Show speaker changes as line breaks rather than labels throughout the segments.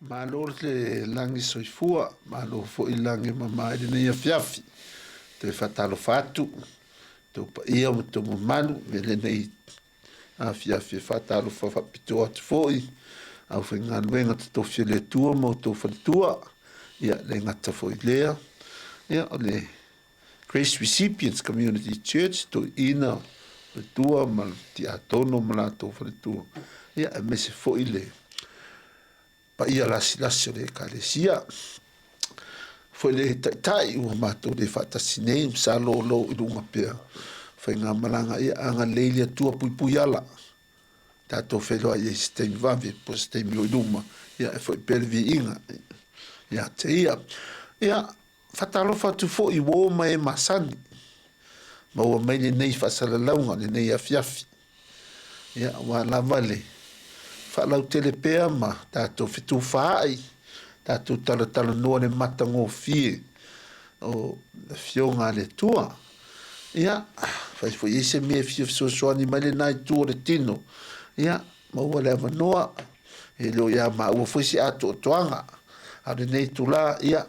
Malo le langi soifua, malo fo i langi mamai le nei afiafi. Te fatalo fatu, te upa ia mo te manu, me le nei afiafi fatalo fa pito atu foi, au fai ngaluenga te tofi le tua mo to fatua, ia le ngata foi lea, ia o le Grace Recipients Community Church, to ina le tua mal ti atono malato fatua, ia me se foi le pa ia lasi o le ekalesia foi le tai ua matou le faatasi nei sa lo i luga pea faiga malaga ia aga leili atua puipui ala tatou feloa ia i se taimi vave po se taimi o i luma ia e foi pea le viiga ia te ia faatalofa atu foʻi ua ma e masani ma ua mai lenei faasalalauga lenei afiafi ia ua lava le faalau tele pea ma tatou fetufāai tatou talatalonoa le matagofie o le fioga a le tua ia fai foi ai se mea fia fesoasoani mai lenā itua o le tino ia ma ua le avanoa e leo ia maua foi se atoatoaga a lenei tulā ia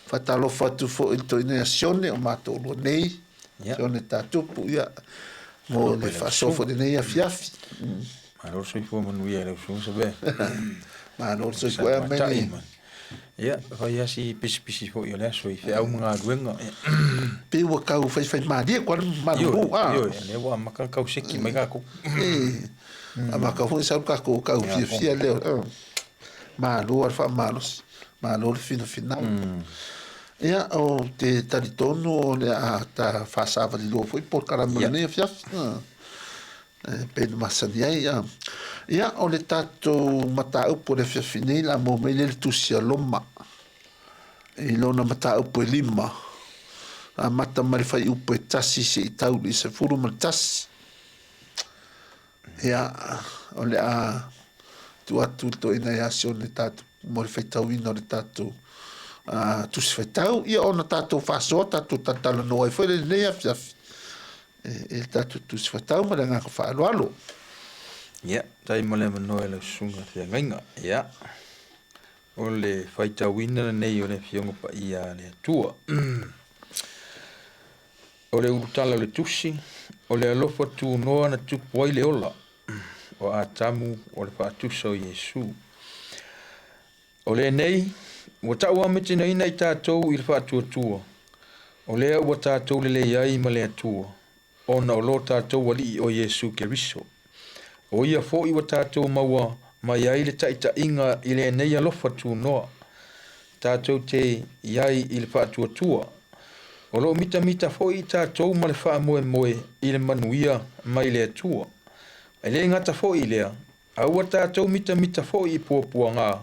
faatalofa atu foʻi le toʻina asione o matou lua nei sione tatupu ia mo le faasofo lenei afiafi
Malo soifua manuia le usunga sabe.
Malo soifua meni.
Ia, vai asi pisi fo yo le soi fe au mga duenga.
Pe wa kau fai madia kwa malu ah.
Yo, le wa maka kau seki mai ka ko.
Ama ka fo sa ka ko kau fia le. Malu ar fa malos. Malu fina. Ia o te taritono le a ta fa sa va lo foi por caramane fia. Pe masani ia ia o le tatou mataupu le fiafinei la mo mai le tusi aloma i lona mataupu e lima a mata ma le fai upu e tasi se i tauli se furu ma le tasi ia o le a tu atu to ina ia se o le tatou mo le fai tauina o le tatou tusi fai tau ia o na tatou fasoa tatou tatalo noa i foi le nei afiafi il tatu tu se fatau ma nga ka faalo
ya tai mole no ele sunga te ngainga ya ole faita wina nei ole fiongo pa ia le tua ole utala le tusi ole alofa tu no na tu poi le ola o atamu ole fa tu so Yesu ole nei o ta wa meti nei nei tatou il fa tu tua ole o tatou le ai ma le tua ona o lo tatou wali o Yesu Keriso. O ia fo i wa tatou maua mai ai le taʻitaʻiga i le nei alofa tunoa. Tatou te iai i le faatuatua. O loo mitamita foʻi i tatou ma le faamoemoe i le manuia mai le atua. Ai lē gata foʻi lea, aua tatou mitamita foʻi i puapuagā.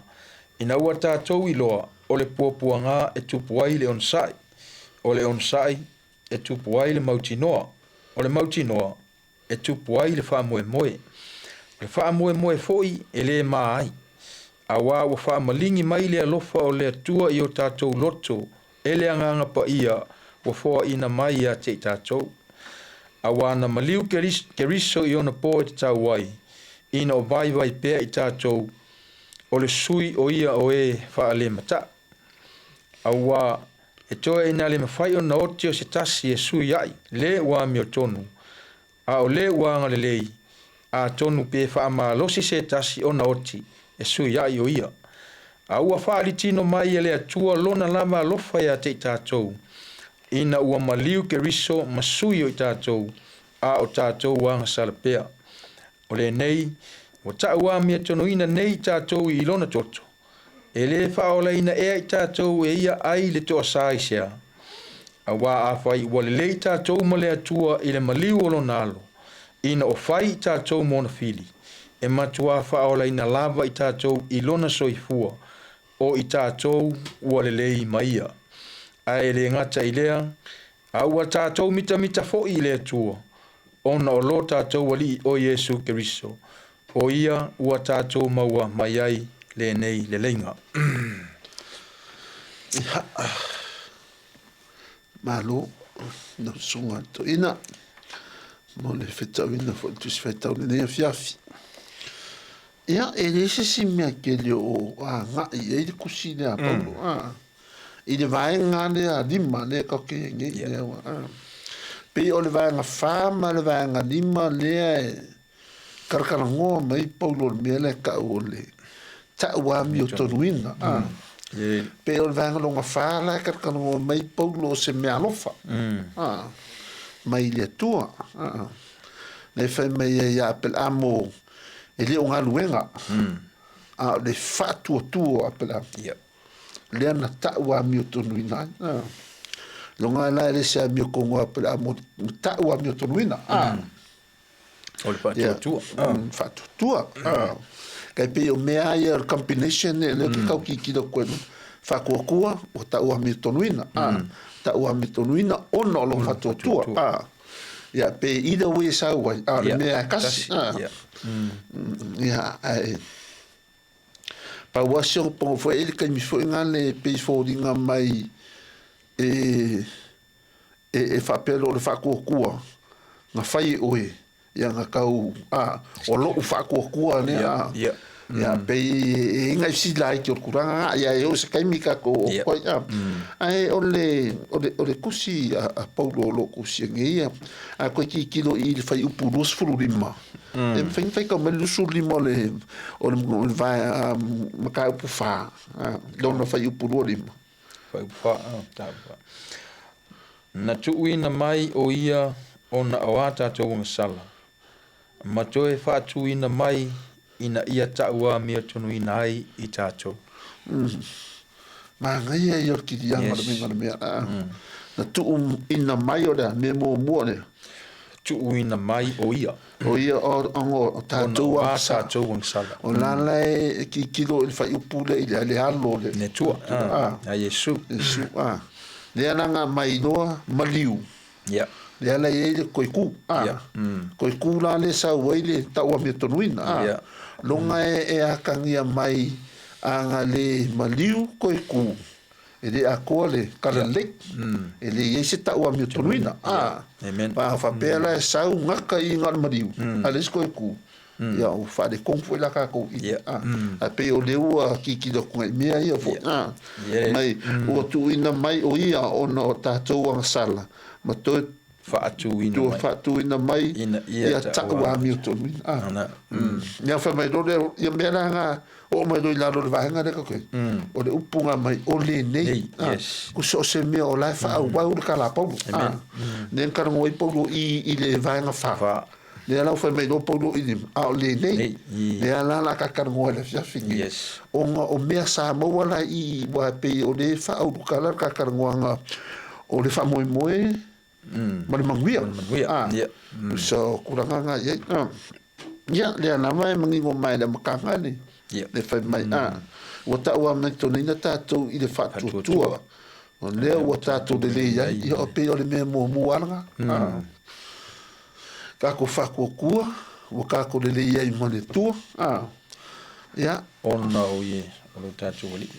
Ina ua tatou iloa o le puapuagā e tupu ai le onsaʻi. O le onsaʻi e tupu ai le mautinoa. O le mautinoa e tupu ai le faamoemoe. Le faamoemoe foʻi e lē māai. Auā ua faamalingi mai le alofa o le atua i o tatou loto e le agaga paia ua foaʻina mai iā te i tatou. Auā na maliu keriso i ona po e tatau ai ina o vaivai pea i tatou o le sui o ia o e faalemataʻi. Auā e toe ina le mawhai o na oti o se tasi e sui ai, le ua mi o tonu. A o le ua anga le lei, a tonu pe wha ama losi se tasi o na oti e sui ai o ia. A ua whaari tino mai e le atua lona lama lofa e a te i tātou. Ina ua maliu ke riso masui o i tātou, a o tātou wanga salapea. O le nei, o ta ua mi a tonu ina nei tātou i lona toto. E le whaola ina ea i tātou e ia ai le toa sai sea. A wā a whai ua le lei tātou ma le atua i le maliu o lo nalo. Ina o whai i tātou mona fili. E matua whaola ina lava i tātou i lona soifua. O i tātou ua le lei maia. A e le ngata i lea. A ua tātou mita fo i le atua. Ona o lo tātou wali o Yesu Keriso. O ia ua tātou maua mai ai. Le nei le lenga.
Malo no sunga to ina mo le fetau ina fo tu fetau le nei fiafi Ia, e le se mea ke le o nga i e le kusi le a Paulo. I le vai ngā le a lima le ka ke ngi le wa. Pe o le vai ngā whāma le vai ngā lima le e karakara ngoa mai Paulo le mea le ka o le ta ua mi o tonuina. Pe o le vai ngā longa whāla e karakara ngoa mai Paulo se mea lofa. Mai le tua. Le whai mai e ia pel amo e le o ngā luenga. Le whātua tua a pel amo. Le ana ta'ua mi o tonuina. Longa la le se mi o kongoa pe a mo ta'ua mi o tonuina.
O le whātua tua.
Whātua tua. Kai pe o mea ia combination le ki kau ki kilo kwenu. Whakuakua o ta'ua mi o tonuina. Ta'ua mi o tonuina ono lo whātua tua. Ia pe ida ue sa ua. Le mea kasi. Ia ai. Pa wasio po fo ele kai mi fo ngale pe fo dinga mai e fa pelo le fa ko na fai oe ya nga kau o lo fa ko ne ya pe inga si lai ki kuranga ya yo se kai mi ka ko ko ya ai ole kusi a Paulo lo kusi ngia a ko ki kilo il fai upulus fulurima e fai ka melu sulimo le o vai maka upufa dono fai upulurima
fai upufa ta na tuina mai o ia ona awata to sala ma toe fa tuina mai ina ia ta'ua mea tonu ina ai i tātou.
Ma ngai e yor ki dianga le mea. Na tuu ina mai o rea, me mo mua ne.
Tuu ina mai o ia.
O ia o tātou
a tātou ang sala.
O lana e ki kilo il fai upule i le halo le.
Ne tua. A Yesu.
Yesu. Le ananga mai noa maliu.
Ya.
Le ala e le koiku. Koiku la le sa uaile ta'ua mea tonuina. Ya. Longa e akangia mai anga le maliu koe ku. E le a koa le karalek. E le iese ta'ua mi o tonuina. Pa whapea e sau ngaka i ngā maliu. A les koe ku. Ia o whare kongfu e la kako i. A pe o leu a kikida kunga i mea ia fo. Mai o tuina mai o ia ona o tātou anga sala. Ma toi Fa'atuina mai ia ta'ua mi o tonuina. Ia wha mai rore, ia mera nga o mai roi laro le vahenga reka koe. O le upunga mai o le nei. Kusa o se mea o lai wha au wau le kala Paulo. Nen karango i Paulo i le vahenga wha. Le ala wha mai ro Paulo i o le nei. Le ala la ka karango le fiafingi. O mea sa maua la i wa pe o le wha au kala ka karango anga o le wha moe moe. Mari manguia. So kuranga nga ye. Ya le ana mai mangingo mai le makanga ni. Le fai mai o ta'ua me tonina tātou i le whātuatua. O lea o tātou le leia i o pe o le mea mua muaranga. Kako whakuakua o kako le leia i mone tua. Ya.
Ona o ye. O le tātou wali.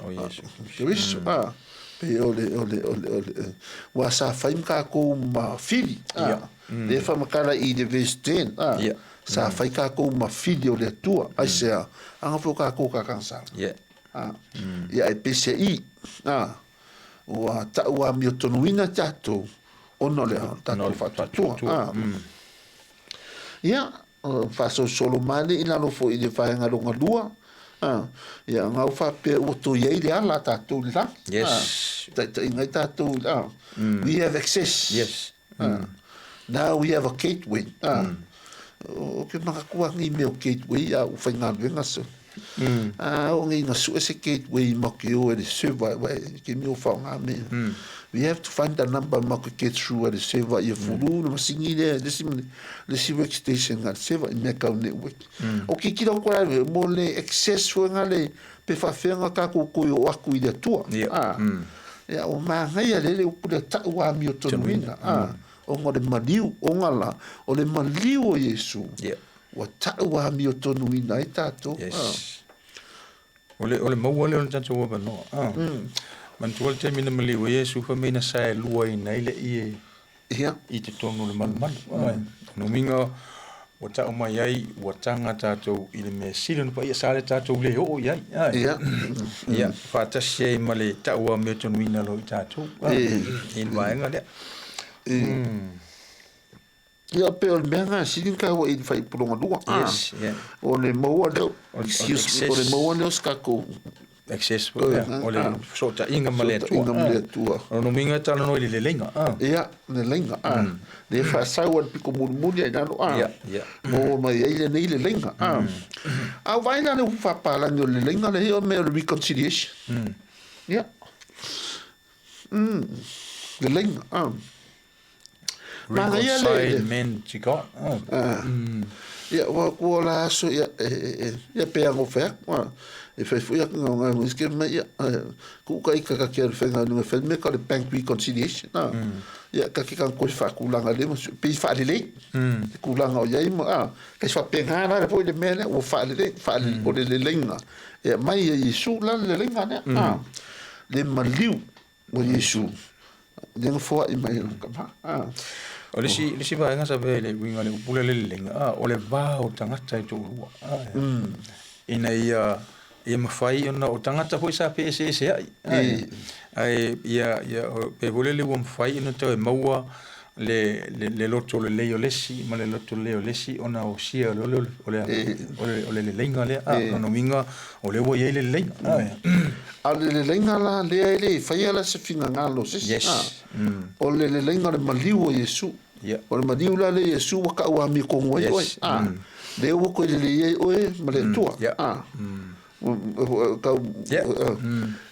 O Yesu.
Yesu. Pe ole wa sa fai ka ko ma fili le fa makala i de vesten sa fai ka ko ma fili o le tua ai se anga fo ka ko ka kansa ya e PCI o ta wa mi tonuina tato ono le tato fa tua ya fa solo male ina lo fo i de fa nga longa lua ya ngau fa pe o to ye ile ala tātou la.
Yes.
Ngai tātou la. We have access.
Yes.
Now we have a gateway. O ke makakua ngi me o gateway a u whainga venga so. O ngi nga su ese gateway mo ke o e server ke me o whaunga me. We have to find a number mo ke get through the server ia furu no masingi le si workstation nga server in meka network. O ki kira ko ai mo le access fo nga le pe fa fenga ka ko o aku i le tua. Ya o ma ngai le o pula ta wa mi o tonuina. O mo le maliu o ngala o le maliu o Yesu. O ta wa mi o tonuina i tato.
Ole mau ole on tanto wa no. Man tuol te mina mali o Yesu fa mina sa lua i nei le i te tonu le man. No minga o ta o mai ai o tanga tātou i le mea sila pa ia sale tātou le o iai.
Ia.
Ia, whātasi e ma le ta ua mea tonuina lo i tātou. In waenga lea.
Ia pe o le mea ngā sili ka ua i whai pulonga lua.
Yes, yeah.
O le maua leo. Excuse me, o le maua leo skako.
Accessible, o le sota inga ma le atua.
Inga ma le atua.
O no minga tala no i le lenga.
Ia, le lenga. Le whaasau an piko muni ai nano.
Ia.
Mo mai ai le nei le lenga. Au vai na le whapalangi o le lenga le heo mea le reconciliation. Ia. Le lenga.
Reconcile men to God.
Ia, wa la aso, ia pe ango whea. E fai fui a ngā muiske mai ia kuka i kaka kia le whenga nunga whenga me ka le bank reconciliation ia ka ki kan koe whakulanga le mo pi whaalele kulanga o iai mo kai whapengana le poi le mele o whaalele o le lenga ia mai i Yesu la le lenga ne le maliu o Yesu le ngafua i mai kama
o lisi vaenga sa vele winga le upule le lenga o le vao tangata i tō rua ina ia mawhai ona o tangata hoi sa PSS ai ia pe vole le wa mawhai ona tau e maua le loto le leo lesi ma le loto leo lesi ona o sia o le lenga le ona minga o le wo ye le lenga
a le lenga la le le fai ala se finga ngalo se o le lenga le maliu o Yesu o le maliu la le Yesu wa ka wa mi ko ngoi le wo ko le ye oe ma le tua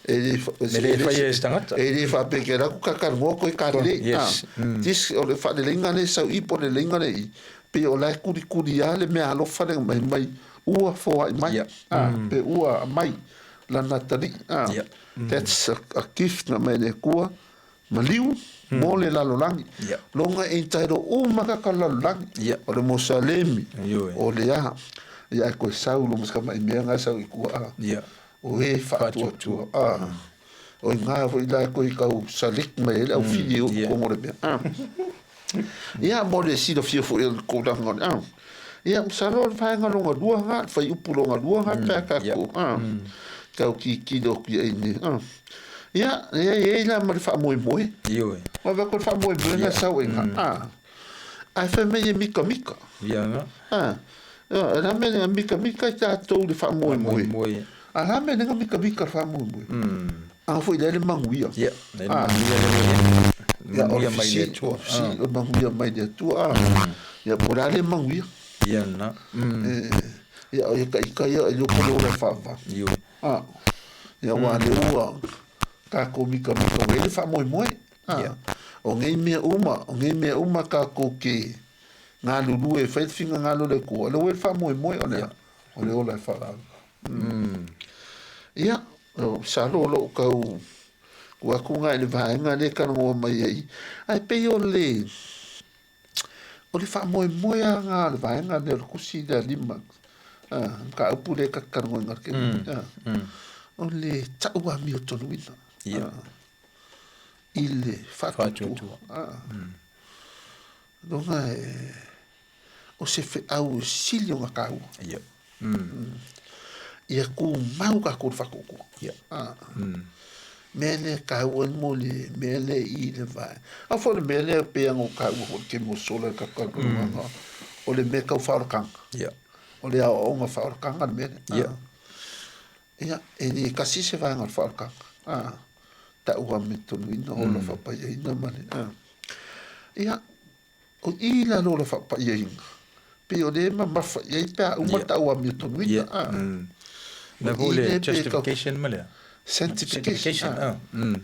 ele fa peke la ku ka mo ko ka le dis o le fa le lenga le sa i po le lenga le pe o la ku ale me alo fa le mai ua fo mai pe ua mai la natali that's a gift na me le ku maliu mo le la lolangi longa entero o maka ka la lolangi o le mosalemi o le ia ko saulo mas kama imea nga sau ikua o e whātua o ngā fo ila ko i kau salik mai ele au fili o kongore mea ia mo le sida fia fo il kouranga ia msalo whaenga longa lua ngā whai upu longa lua ngā pēr kako kau ki do ki aine ia la ma le wha moe moe ma wako le wha moe moe nga sau e ngā ai wha mei e mika
ia nga
la me nga mika i tātou le wha moe moe. A la me nga mika le wha moe moe. A fo i le manguia.
Ia, le manguia
manguia mai le tua. Si, o manguia mai le tua. Ia, po la le manguia.
Ia, na.
Ia, o ika ia, e loko le ora whawa. Ia, wa le ua. Kako mika wei le wha moe moe. O ngei mea uma kako ke ngā lulu e whai whinga ngā lule kua. Le wei wha moe moe o lea. O le ola e wha ia, sa lo kau kua kunga e le vaenga le kanongoa mai ai. Ai pei o le wha moe moe a ngā le vaenga le kusi le lima. Ka upu le kanongoa ngarke. O le taua mi o tonuina. I le whatutua. Longa o se fe au silio nga kau. Ia ku mau ka ku whakoko. Mele kau an mo le mele i le vai. A fo le mele pe ango kau o ke mo sola ka kau o le me kau whaorakanga. O le ao o nga whaorakanga le mele. Ia, e le kasi se vai nga whaorakanga. Ta ua me tonu ina o la whapaya ina male. Ia, o i la lo la whapaya ina. Pe o le ma mawha iei pēr umata ua mi tonu ina.
Na vole justification malea.
Sanctification.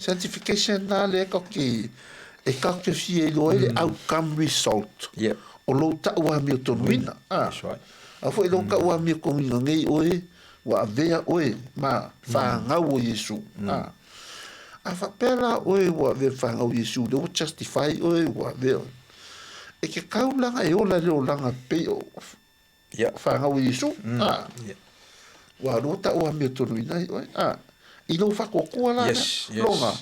Sanctification na le ka ki e ka ke fie lo ele outcome result. O lo ta ua mi tonu ina. A fo e lo ka ua mi konga ngei oe wa vea oe ma whangau o Yesu. A whapera oe wa vea whangau Yesu. Le o justify oe wa vea. E ke kaulanga e ola leo langa pe o whangau Yesu. Wa rota o ame tonu inai. I lo whakokua la. Longa.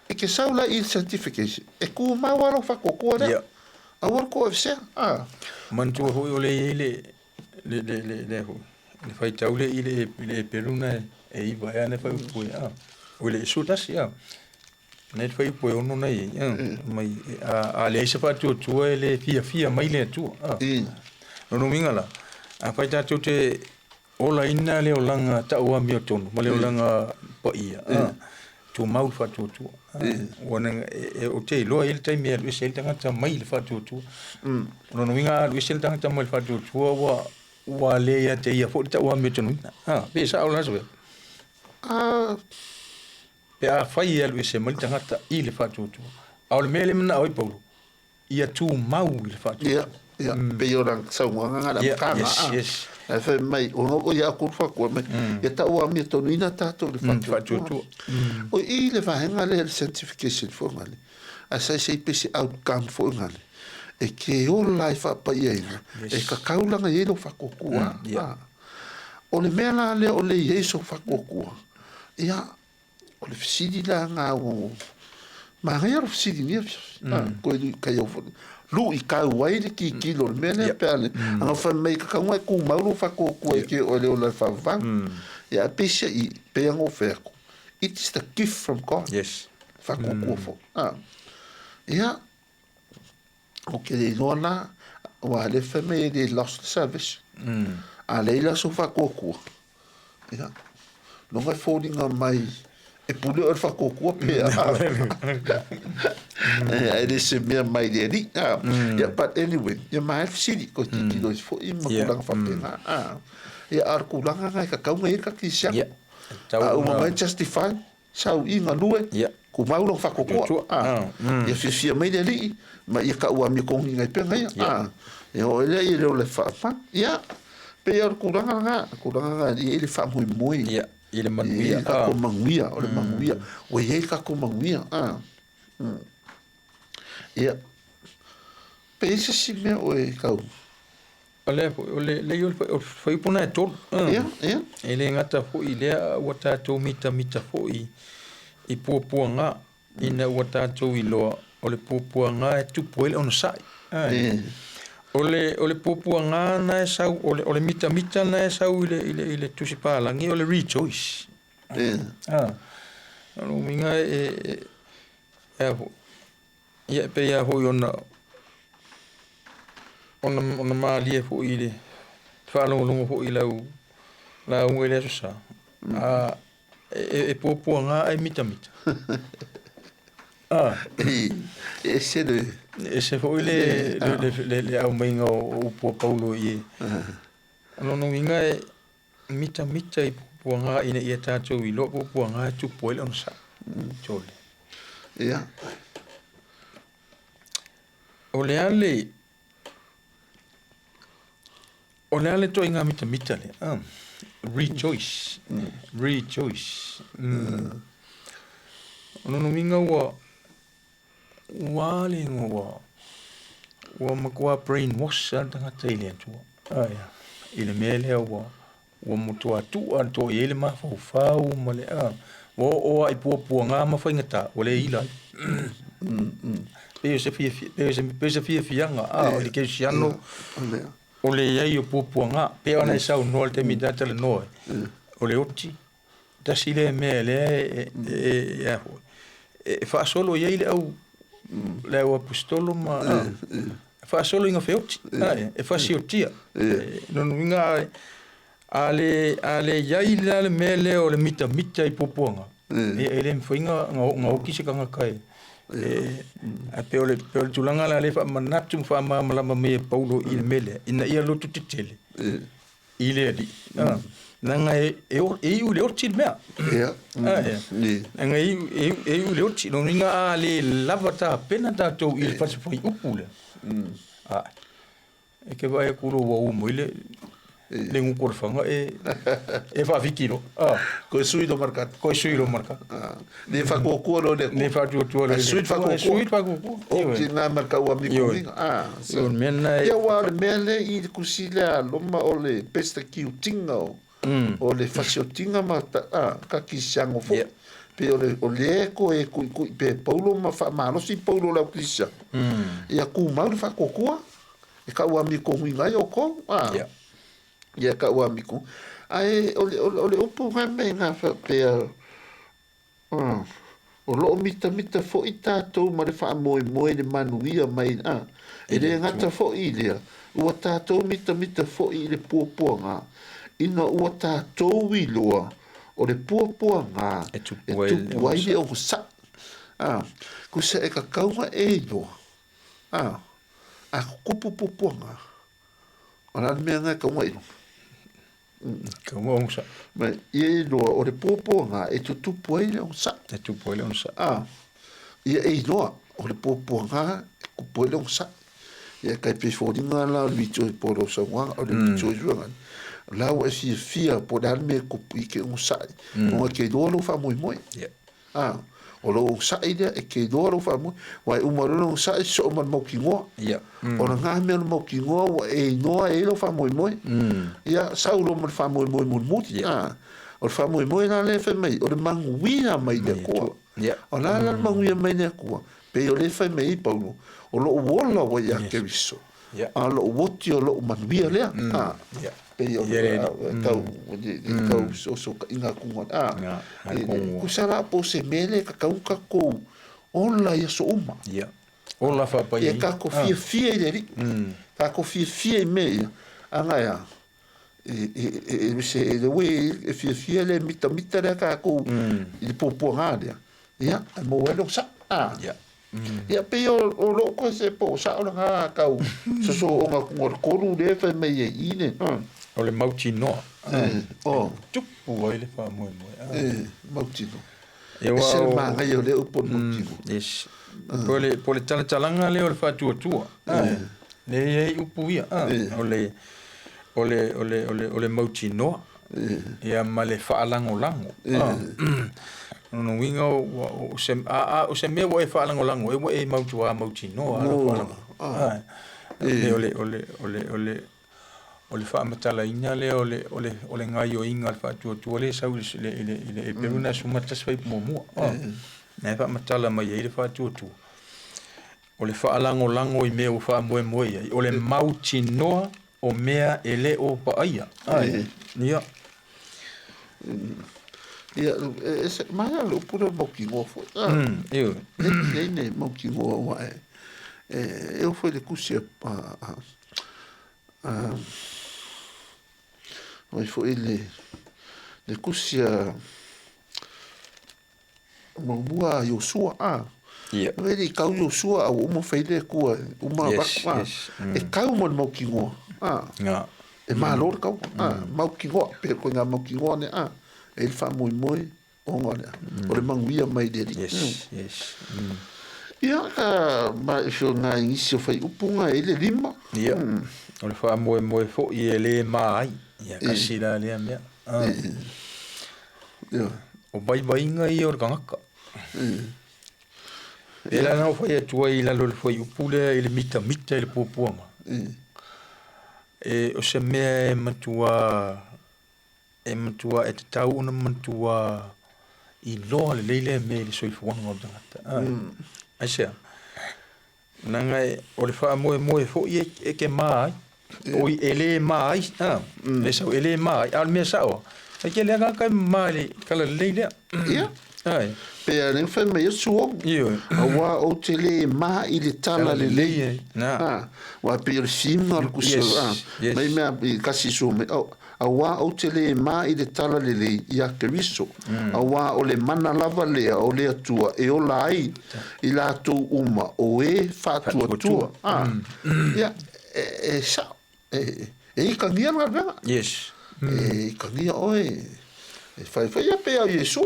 E ke saula i sanctification. E ku mawaro whakokua la. Awar ko se
Man tu ho ole le ho. Le fai tau le ile peruna e iwa ya ne fai pu ya. Ole sutas ya. Ne fai pu ono na ya. Mai a le se fa tu le fia mai le tu. No mingala. A fai ta tu te ola ina le olanga ta ua mi tonu. Ma le olanga pa ia. Tu mau fa tu. Wana o te loa il tai me lu sel tanga ta mai le fa tu. No minga lu sel tanga ta mai fa tu wa le ya te ia fo ta ua mi tonu. Pe sa ola so. Pe a fai ia lu sel mai tanga ta i le fa tu. Au le mele mna oi paulo. Ia tu mau le fa tu.
Ya, pe orang saunga ngada kanga.
Yes.
Fa mai ono ia ku fa ko mai. Ya ta ua mi tonu ina ta to le fa tu. O i le vahenga le certification formally. Asa se pese outcome formally. E ke o life pa ia. E ka kaulanga ye no fa kokua. O le mela le o le yeso fa kokua. Ia o le fisidi la nga o ma rea fisidi ni. Ko i ka yo lu i ka wai le ki kilo le mele pele. Anga fa mai ka ngoi ku maulu fa kokua ke o le o la fa va. Ia pese i pe ngo ferko. It is the gift from God.
Yes.
Fakukufo. Ja. Oké, die nona, waar de familie die lost service. Alleen la so fakuku. Ja. Nog een voeding aan mij. Ik moet er fakuku op. Het is meer mij die niet. Ja, but anyway, je maar even zien. Kot die dus voor iemand lang van dingen. Ja, arkulang nga ka kau ngai ka kisya. Ja. O moment justify sau inga lue ku mau lo fa ko ya fia mai de li ma ya ka wa mi ko ngai pe ngai ya o le le fa ya pe ya ku ranga ile fa muy
ya ile manguia
ka ko manguia o le manguia o ye ka ko manguia ya pe se si me o e ka
le yo foi puna to ele ngata fo ile wata to mita fo I puanga ina wata to ilo ole puanga tu poel on sai ole puanga na sa ole mita na sa ile tu sipala ngi ole rejoice no minga ya pe ya ho ona mali fo ile falo longo fo ile la ngwele so sa e puanga ai mita ese foi le au mainga o Paulo i no minga mita i puanga ina ia tatou I lo puanga tu poel on sa chole
ya
ole ale to inga mita le rejoice no minga wa le wa makwa brainwash anga tele tu ile mele wa moto atu ile ma fa mole o ai puanga ma fa ngata ole ila pe se fianga ole ke siano ole ia puanga pe ona sa no te mi data le no ole oti da sile mele ya fa solo ia ile au le apostolo ma fa solo inga feoti fa siotia non winga ale ia ile le mele ole mita I puanga ele mfinga ngo kise kanga kai a pe ole tulanga la le fa manatu fa ma me Paulo il mele ina ia lo tutitele ile di nanga e u le orti mea nanga e u le orti no ninga ale lavata pena tato il fa foi upule e ke vai kuro wa moile le un corfanga e fa vikino
ko sui do marcat ne fa ko lo
ne fa tu
sui fa ko o ti na marca o amigo
so mena
ya wa mele I kusila loma ole pesta ki utinga o le fasiotinga ma ka ki sango fo pe o le ko e ku pe paulo ma fa ma no si paulo la krisia ia ku ma fa ko ko e ka wa mi ko ngai o ko ia ka wa mi ko ai ole upu nga me nga fa pe o lo mita fo i tātou ma le wha moe le manuia mai e le ngata fo i lea ua tātou mita fo i le puapua ngā ina ua tātou i loa o le puapua ngā e tupu ai le o sa ku se e ka kaunga e loa a kupu puapua ngā o la mea ngā kaunga i loa
Kaunga
ma ia loa o le puapua ngā e tupu ai le o sa
e tupu ai le o sa
ia e loa o le puapua ngā e kupu ai le o sa ia kai pe fōringa la o le vicho i poro sa wanga o le vicho i ruanga la o e fia po le alme kupu i ke o sa o ke loa lo wha moi o lo sa i lea e ke loa lo wha moi wai umarona o sa i so man mau ki ngoa o na ngā mea mau ki ngoa wa e noa e lo wha moi ia sau lo man wha moi muti o le wha moi la le wha mai o le manguia mai le kua o la manguia mai le kua pe o le wha mai i paulo o lo wola wa ia ke viso a lo woti o lo manuia lea pe o kau so inga kunga kusara po se mele ka kau ka ko ola ia so uma
ola fa pa
ia ka ko fia i ri ka ko fia i me anga ia se le we e fia le mita le ka ko i popo ngada ia mo welo sa ia pe o lo ko se po sa o nga ka so o nga ko le fa me ine
o le mauti noa tupu ai le wha moe
mauti noa
e wa
se manga i o le upo mauti noa
po le talanga le o le wha tua le ei upu ia o le mauti noa ia ma le wha lango no winga o se mea wa e wha lango e wa e mauti noa o le wha matala ina le o le ngai o inga le wha tua le sau le peruna sumata svai mua na wha matala mai e le wha tua o le wha lango i mea o wha moe o le mauti noa o mea e le o paia ia
ese mai lo pura moki ngofo ne moki ngo wa eu foi de kusia Oi foi le kusia mo Joshua vedi kau Joshua o mo feile ku uma ba e kau mo ki ngo e malo kau mau ki ngo pe ko nga mau ki ngo ne e fa moi o ngona o le manguia mai dele ia ka ma so nga inicio fai upunga ele lima
o le fa moe fo i ele mai ia kasi la le mea o bai nga i o ngaka ela no foi tua i la lo foi upule ele mita ele pupuanga o se mea matua e te tau una matua i loa le leile me le soifuanga o tangata aisea nanga o le wha moe fo i e ke mai o i ele mai le sau ele mai al mea sao e ke lea kai mai le kala leile ai
pe ane fa me suo wa o tele ma i le tala le leile wa pe le sima ku se mai me kasi so me awa o tele ma i le tala le le ia ke viso awa o le mana lava le o le atua e o lai i la tu uma o e fa tua ia sa e ka ngia na venga e ka ngia oi e fa ia pe a Yesu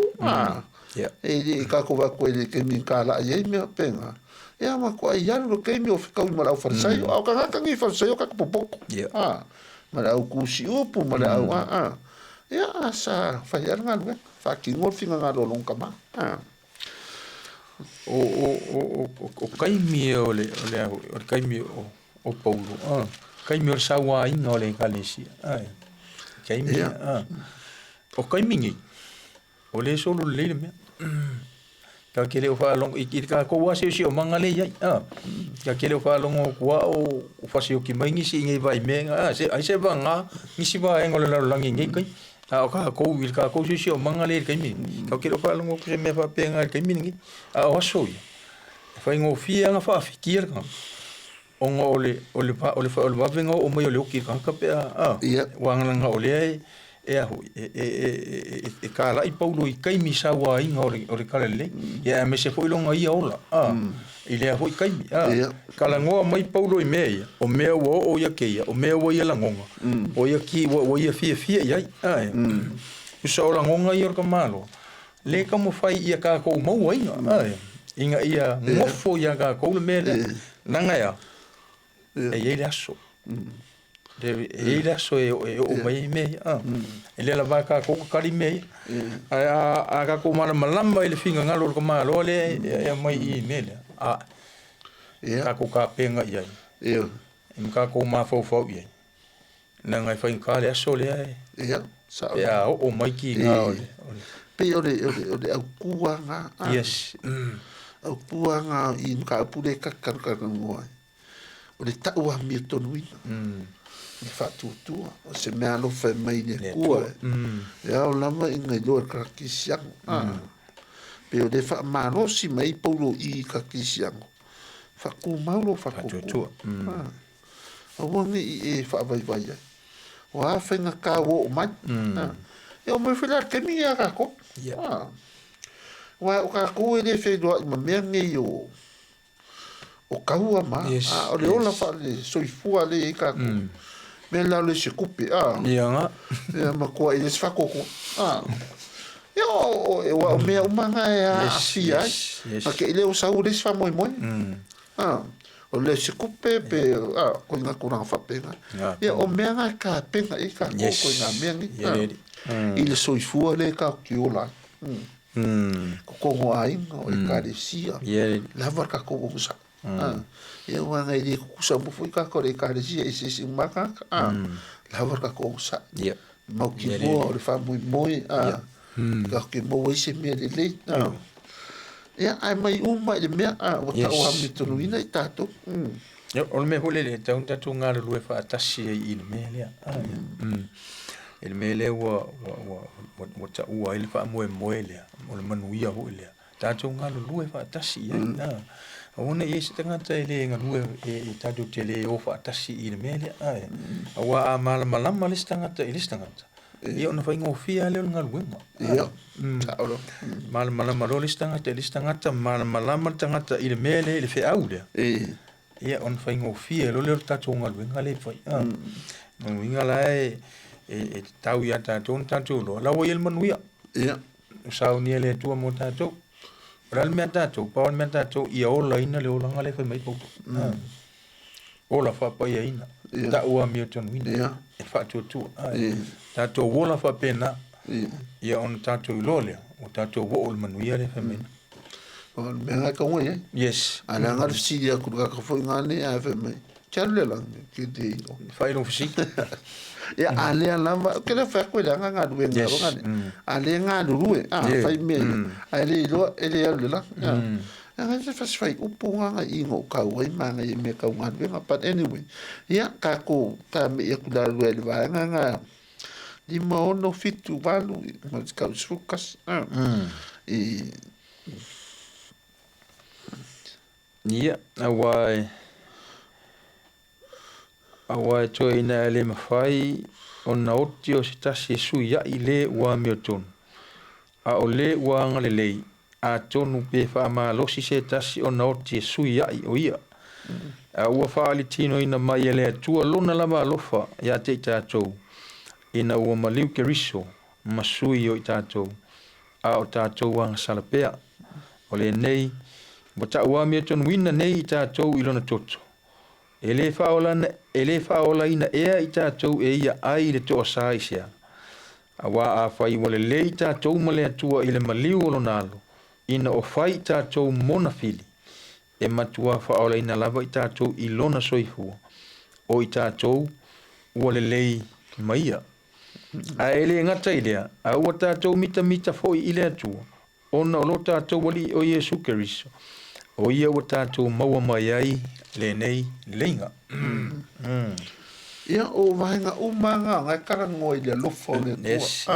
e ka ko va ko le ke mi kala e me penga ia ma ko ia lo ke mi o ka mi mala farsai o ka ngi farsai ka popoko mara au kusi upu mara au ia sa fa ia ngal fa ki ngol finga ngalo long kama
o kaimi o kaimi o Paulo kaimi o sawa ina o le kalesia kaimi o kaimi ngi o le solo le mea ka kele o whaalongo i ka koua si o mangale iai ka kele o whaalongo kua o whasi o ki mai ngisi ngai vai menga ai se vanga ngisi va engo le langi ngai kai o ka kou il ka kou si o mangale kai mi ka kele o whaalongo ko se me fa penga kai mi ngi o aso ia fa ingo fia nga fa fikir ka onga ole wavenga o mai ole o ki ka pe wanganga ole e ka lai paulo i kai mi sa wa inga ore kala le ya me se foi longa ia ola ile foi kai kala ngoa mai paulo i mea o mea o ia keia o mea o ia langonga o ia ki o ia fia ia usa ola ngonga ia ka malo le ka mo fai ia ka ko mau inga ia ngofo ia ka ko le mele nanga ia ia aso so o mai me ele la vaca ko kali me a ko mala malamba ele finga ngalo ko malo le e mai i mele ka ko ka penga ia ka ko ma fo ia na ngai fa ka le so le
sa
o mai ki nga
pe ole au kuanga
yes
au kuanga i ka pule ka ngoi ole ta wa mi tonu i whatutua, o se mea lo whai mai ne kua. Ia o lama i ngai loa ka kisiango. Peo de wha marosi mai paulo i ka kisiango. Whaku maulo whakutua. A wangi i e whaavai ai. O a whenga ka wo o mai. Ia o mai whila ke mi a ka ko. Wa o ka ko e le whenua i ma mea ngei o kaua ma. O le ola wha le soifua le i ka ko. Me la le se kupe
nga
ma ko e se fakoko yo e wa me o manga e afia ma ke ile o sa o le fa moi o le se kupe pe ko nga ko na fa penga ya o me nga ka penga e ka ko nga me ngi ile so ifu le ka ki ola ko ngo ai o le ka de sia la va ka ko usa e wanga i kusa mo foi ka kore ka sia ese se maka la war ka ko sa mo ki mo le fa moi ka ke mo ese me le ai mai uma de me o ta o mi to ina tato
o me hole le tatu nga lu fa tasi i me le il me le wa ta u ai fa mo le o le manuia ho le tatu nga lu fa tasi ona e se tangata ele nga lue e tatu tele o fa tasi i mele ai awa mala malama le tangata ele tangata e ona fa ngofia le nga lue ma taolo mala malama le tangata mala malama tangata i mele le fe aude e ona fa ngofia le tatu nga lue nga le fa no winga la e tau ya tatu lo la wo el manuia sa ni le tu mo tatu realmente tato ia ola ina le ola ngale fa mai po ola fa pa ina ta ua Milton wina e fa tu tato ola fa pena ia on tato ilole o tato wo ol manuia le fa mai
o me nga ka ngoi
yes
ana nga si dia ku ka fo ngane a fa mai charle lang ki te
fa ino fisi
ya ale lama ke le fa ko la nga du nga ngane ale nga du fa me ale lo ele le la nga se fa fai upu nga ingo ka wai manga e me ka nga du but anyway ya ka ko ta me ya ku da lu le va nga di mo no fitu valu ma ka sukas e
ya awa to ina le mafai ona oti o sitasi suia ile wa Milton a ole wa ngale a tonu pe fa ma lo si se tasi ona oti suia o ia a ua fa litino ina mai ele tu lona lava lofa ya te tato ina ua maliu ke riso masui o tato a o tato wa salapea ole nei bota wa Milton wina nei tato ilona toto ele fa ola ina ea i tātou e ia ai le toa saisia. Awa a fai wale le i tātou male atua i le maliu o lonalo, ina o fai tātou mona fili, e matua fa ola ina lava i tātou i lona soifua, o i tātou wale lei maia. A ele ngata ilea, a ua tātou mita foi i le atua, ona o lo tātou wali o Iesu Keriso. O ia o tātou maua mai ai le nei leinga.
Ia o vahenga umanga ngai karango i le lofo le tua.
Yes.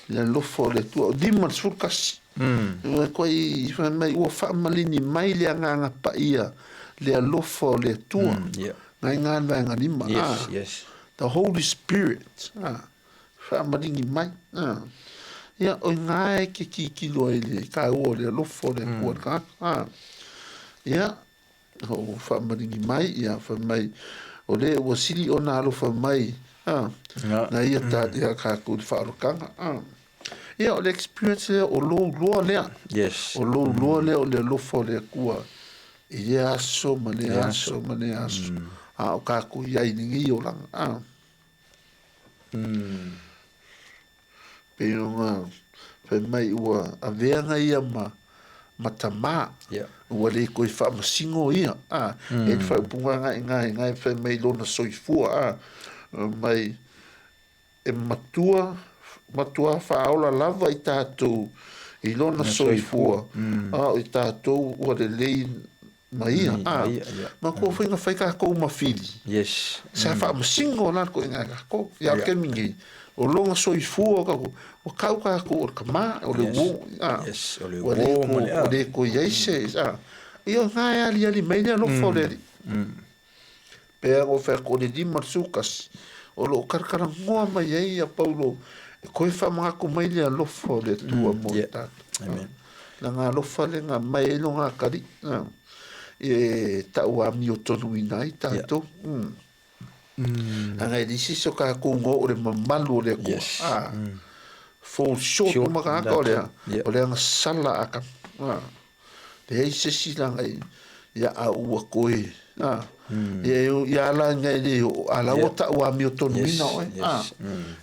Le lofo le tua. Dima sulkas. Koi mai ua whaamalini mai le anganga pa ia le lofo le tua. Ngai ngan vahenga lima.
Yes.
The Holy Spirit. Whaamalini mai. Ia o ngai ke kikilo i le ka ua le lofo le tua ka. Ia o whaamalini mai. Ia whamai. O le ua sili o nā alofa mai. Na ia tā ia kākou le whaarokanga. Ia o le experience lea o lou loa lea.
Yes.
O lou loa lea o le lofo lea kua. I le aso ma le aso ma le aso. O kākou iai ningi o langa. Pero ngā whai mai ua a veanga ia ma tamā. Ua le koe whaamasingo ia. E te whaupunga ngai whai mai lona soifua. Mai e matua whaola lava i tātou i lona soifua. I tātou ua le lei mai ia. Ma kua whainga whaika kou mawhiri.
Yes.
Sa whaamasingo lan koe ngai kako. Ia ke mingi. O longa soifua kako. O kau kako o kama. O le wō.
Yes. O le wō.
O le koe yaise. Ia ngai ali mai lea lo fōleri. Pea o whea kone di marsukas. O lo karkara ngoa mai ei a paulo. E koe whamako mai lea lo fōle tua mo tātu. La ngā lofa le ngā mai e lo ngā kari. E tau a mi o tonu inai tātu. Angai disi so kā kōngo o le mamalu o le kua. Fall short o maka aka o lea. O lea ngā sala aka. Te hei se silangai ia a ua koe. Ia ala ngai le o ala o ta ua mi o tonu ina oe.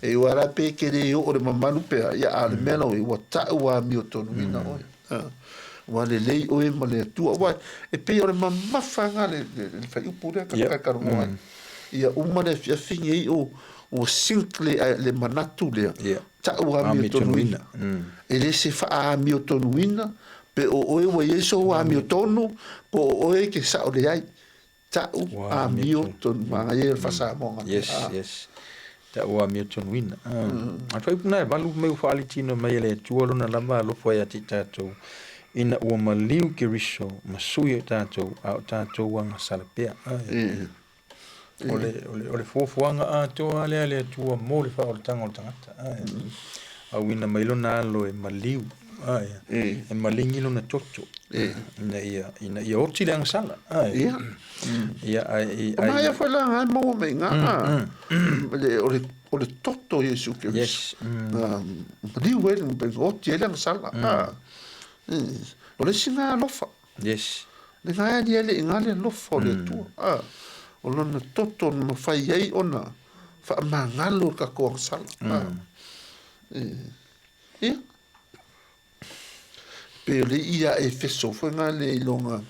E ua ala pe ke le o le mamalu pea. Ia ale mena oe ua ta ua mi o tonu ina oe. Ua le lei oe ma le tua. Ua e pe o le mamawhanga le whai upu rea kakakaru oe. Ia uma le fiafingi i o sink le manatu lea. Ta ua mi o tonu ina. E le se wha a mi o tonu ina. Pe o oe wa yeso wa mi o tonu, po o oe ke sa o le ai. Ta u a mi o tonu, manga ye fasa monga.
Yes. Ta u a mi o tonu ina. A whai puna e balu meu whaali tino mai le tuarona lama alofa e ati tātou. Ina ua maliu ke riso, masui o tātou, a o tātou wanga salapea. O le fuafuanga a toa le tua mo le wha o le tanga o le tangata. Au ina mailona alo e maliu. E malingi lona toto. Ina ia oti le angasala. Ia ai.
O mai a whala ngai mo me ngā. O le toto Iesu Keriso.
Yes.
Maliu e oti le angasala. O le singa lofa.
Yes.
Le ngai ali ele inga le lofa o le tua. O lona toto ma whai ei ona. Wha ma ngalo ka ko angasala. Ia. Pe le ia e feso foi nga le longa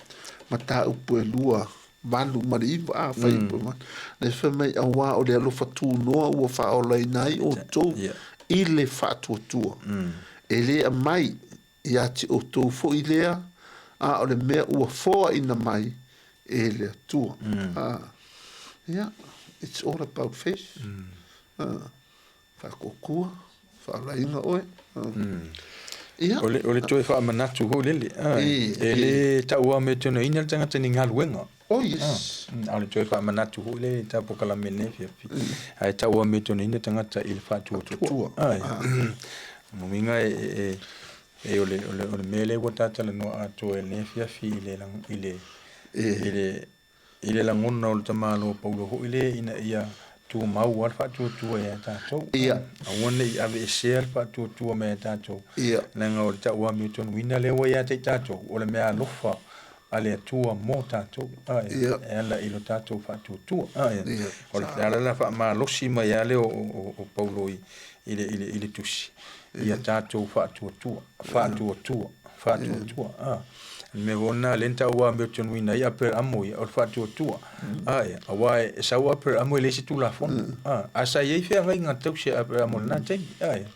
mata upu e lua malu mariva a fai po ma le fe mai a wa o le lo fatu no o fa o le nai o to i le fatu tu e le a mai ia ti o to fo i le a o le me o fo ina mai e le tu yeah, it's all about faith fa kokua fa la inga oe
O le toi wha manatu ho lele. E le taua me tino ina tangata ni ngā luenga.
Oh, yes.
A le toi wha manatu ho lele ta pokala mene fiafi. Ai taua me tino ina tangata i le whātua tua. Muminga e o le mele wa tata le noa ato e le fiafi i le langona o le tamalo paulo ho ile ina ia tu mau war fa tu e tātou.
Ia.
Awane i ave e share fa tu me tātou. Ia. Nanga o le ta ua mi tonu ina le wa ia te tātou. O le mea lofa a le atua mo tātou. Ia. E ala ilo tātou fa tu. Ia. O le ala la fa ma losi ma ia le o paulo i le tusi. Ia tātou fa tu. Fa tu. Me ona lenta wa me tonu ina ia per amo ia o fatu tua ai awai sa wa per amo le si tu la fon asa ye fe ngai nga tau se per amo na te ai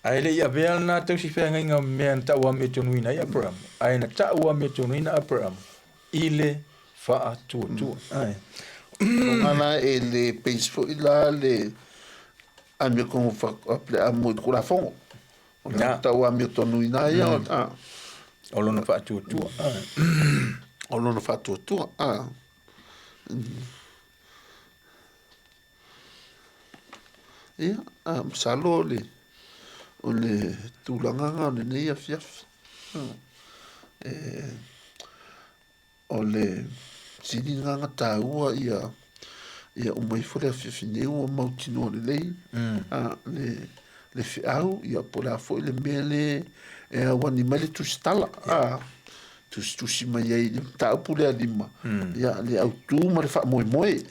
Ai le ia vea na tau si whenga inga mea na tau ame tonu ina ia Abraham. Ai na tau ame tonu ina Abraham. Ile wha tua tua. Ai.
Ngana e le peaceful ila le ame kong whakaple a mui kura fongo. O na tau ame tonu ina ia o ta.
O lona wha tua tua. Ai.
O lona wha tua tua. Ia, msalo o le tūlanganga o le nei a fiafi. O le sininganga tāua ia umai fore a fiafi neu o mautino le lei. Le fiau ia po la fo le mele e wani mai le tusitala. Tusi mai ai le taupu le alima. Ia le autu ma le wha moe moe.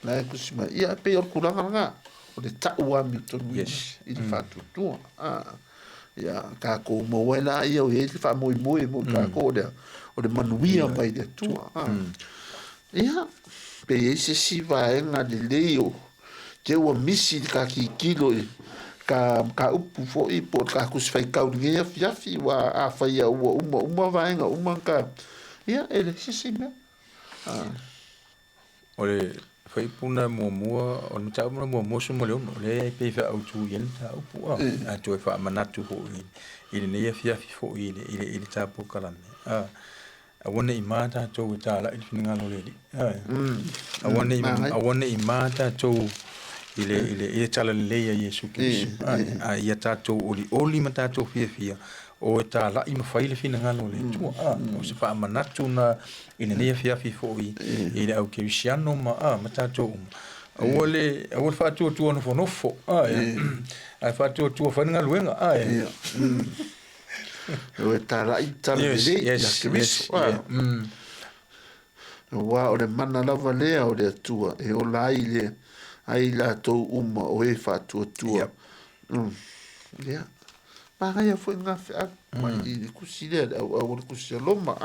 La e kusi mai. Ia pe o kulanga nga. O le tau ami tonu i le whatutua. Ia kako mawela ia o e le wha moe moe mo kako o le manuia mai le tua. Ia pe e se si vaenga le leo ke ua misi ka ki kilo ka upu fo i po ka kusi fai kaungia fiafi wa a fai a uma vaenga uma ka. Ia e le sisi mea.
O le fai puna mua o le tau mua sumo le ono le ai pe fa au tu yen ta upu a tu fa manatu ho i le nei fiafi fo i le tapu kalame a wona i mata to ta la i finga lo le a wona i mata to ile tala le ya Yesu Kristo a ia ta to oli mata to fia o ta la i mafai le fina ngalo le tu o se fa manatu na ina ne fiafi fo i le au Cristiano mata to o fa tu no fo ai fa tu fa ngalo wenga
o ta la i tala le ya Cristo wa o le mana lava le o le tua e o la ile ai la to o e fa tu ya Paga foi nga fa mai i kusile o kusiloma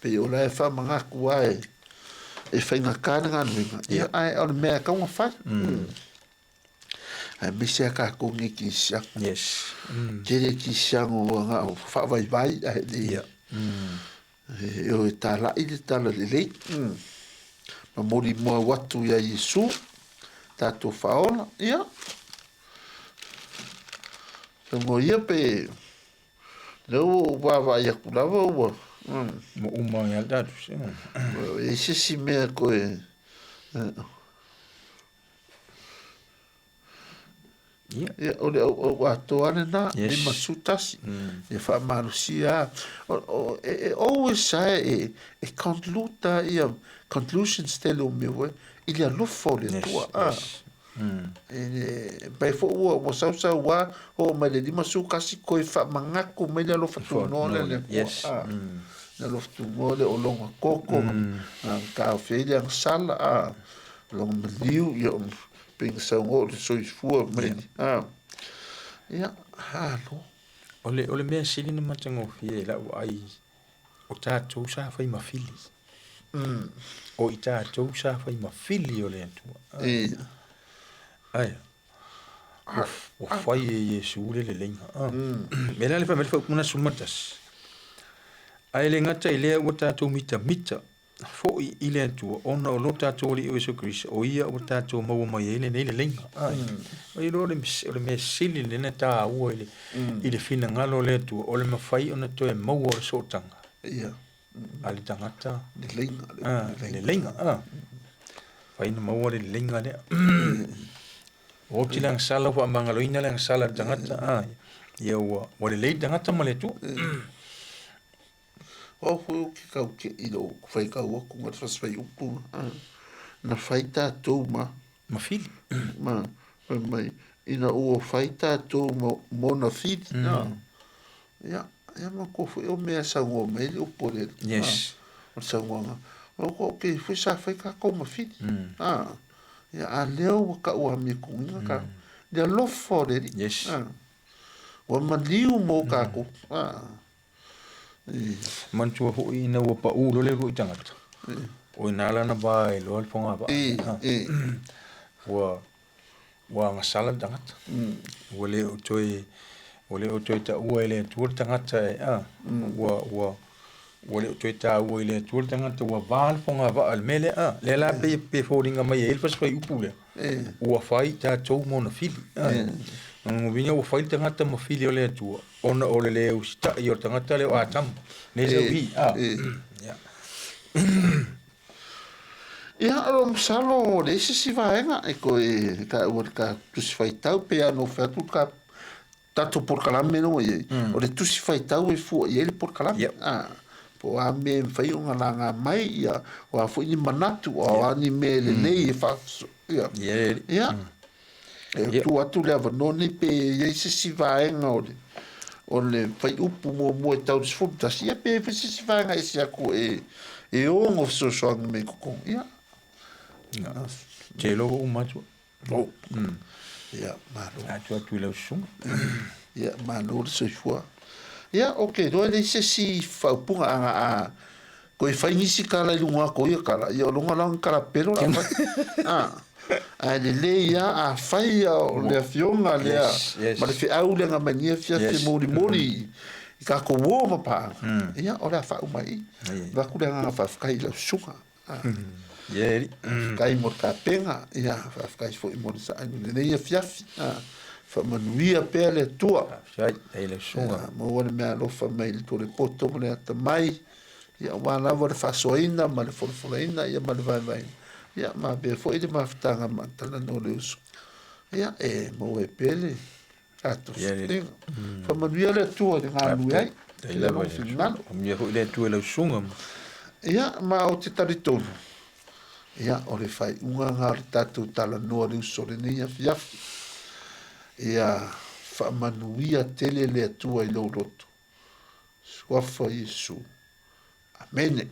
pe o la fa manga kuai e fa nga kana nga nga ai o me ka nga fa ai me se ka ko ngi ki sia
yes
jere ki sia ngo nga fa vai ai e o ta la le ma mori mo watu ya Yesu ta to faola ia Ngo ia pe leo wa ia kulava wa
mo uma ya datu
e se mea ko e ia o ato ane na e masutasi e fa marusia e always say e concluta ia conclusions tele o meu il y a lofo le tua pai fo o sa wa o mai le lima su kasi ko fa mangako mai le lo fa tu no le na lo tu mo le o longa koko ka felia sala long liu yo ping sa ngo so fu mai ya halo
ole me sili na matango fie la ai o tatou sa fai mafili o i tatou sa fai mafili o le tu ai o fai Yesu le lenga me la le fa me fa kuna sumatas ai le ngata ile o tatou mita fo i le tu ona o lo tatou li o Yesu Kristo o ia o tatou mau mai ile nei le lenga ai lo le me sili le na ta o ile fina ngalo le tu o le mafai ona to e mau o so tanga
ia
ali tangata
le
lenga fai na mau le lenga le o tilang sala wa mangaloina lang sala tangata ia o le le tangata male tu
o fu ki ka ke ilo fai ka o ku ma fas fai upu na fai ta to
ma fili
mai ina o fai ta to mo na fili ya ma ko fu o me sa ngo me o pore
yes
o sa ngo o ko ke fu sa fai ka ko ma fili ya a leo ka o me ku ka de lo fore
yes
o ma liu mo ka ko
man tu ho ina o pa u lo le ko tangata o ina la na ba e lo fonga ba wa nga sala tangata o le o toi o le o toi ta ua le tu tangata e a o le o toi ta ua le tu tangata ua val fonga va al mele a le la pe foringa mai e fas fai upu le ua fai ta tou mona fili ngo vinha ua fai tangata ma fili o le tu ona o le o sta i o tangata le o atam ne se vi a ya
ia alo salo le si vaenga e ko e ka o ka tu si fai tau pe ano fa tu ka tato por kalame no ye o le tu si fai tau e fu ye le por kalame po a me fai unga langa mai ia o a fu ni manatu o ani me le nei e fa ia ia e tu atu le avanone pe ye si vaenga o le fai upu mo e tau si fu ta si pe si vaenga e si aku e ongo so me ko ia
Te logo umatu.
Oh. Ja, maar.
Tu le sum.
Ja, maar no se fua. Ja, okay, do le se si fa punga a ko e fai nisi kala i lunga ko ia kala. Ia lunga lang kala pelo la. A le ia a fai o le fionga le a. Ma le fi au le nga mania fia fi mori. Ka ko wo ma pa. Ia ora fa umai. Va ku le nga fa kai le suka.
Yeri.
Kai mo ka penga ia fa kai fo mo sa anu le ia fiafi fa manuia pe le tua
sai ele sunga
mo wona me lo fa mai to le poto mo le ata mai ia wana vor fa soina ma le forfolina ia ma le vai ia ma be fo ide ma ftanga ma tala no le uso ia mo e pele ato fa manuia le tua de nganu ai
ele vai final mi ho le tua le sunga
ia ma o te taritonu ia o le fai unga ngar tatu tala noa le uso le nia fiafi ia whaamanuia tele le atua i lo roto suafa Yesu amene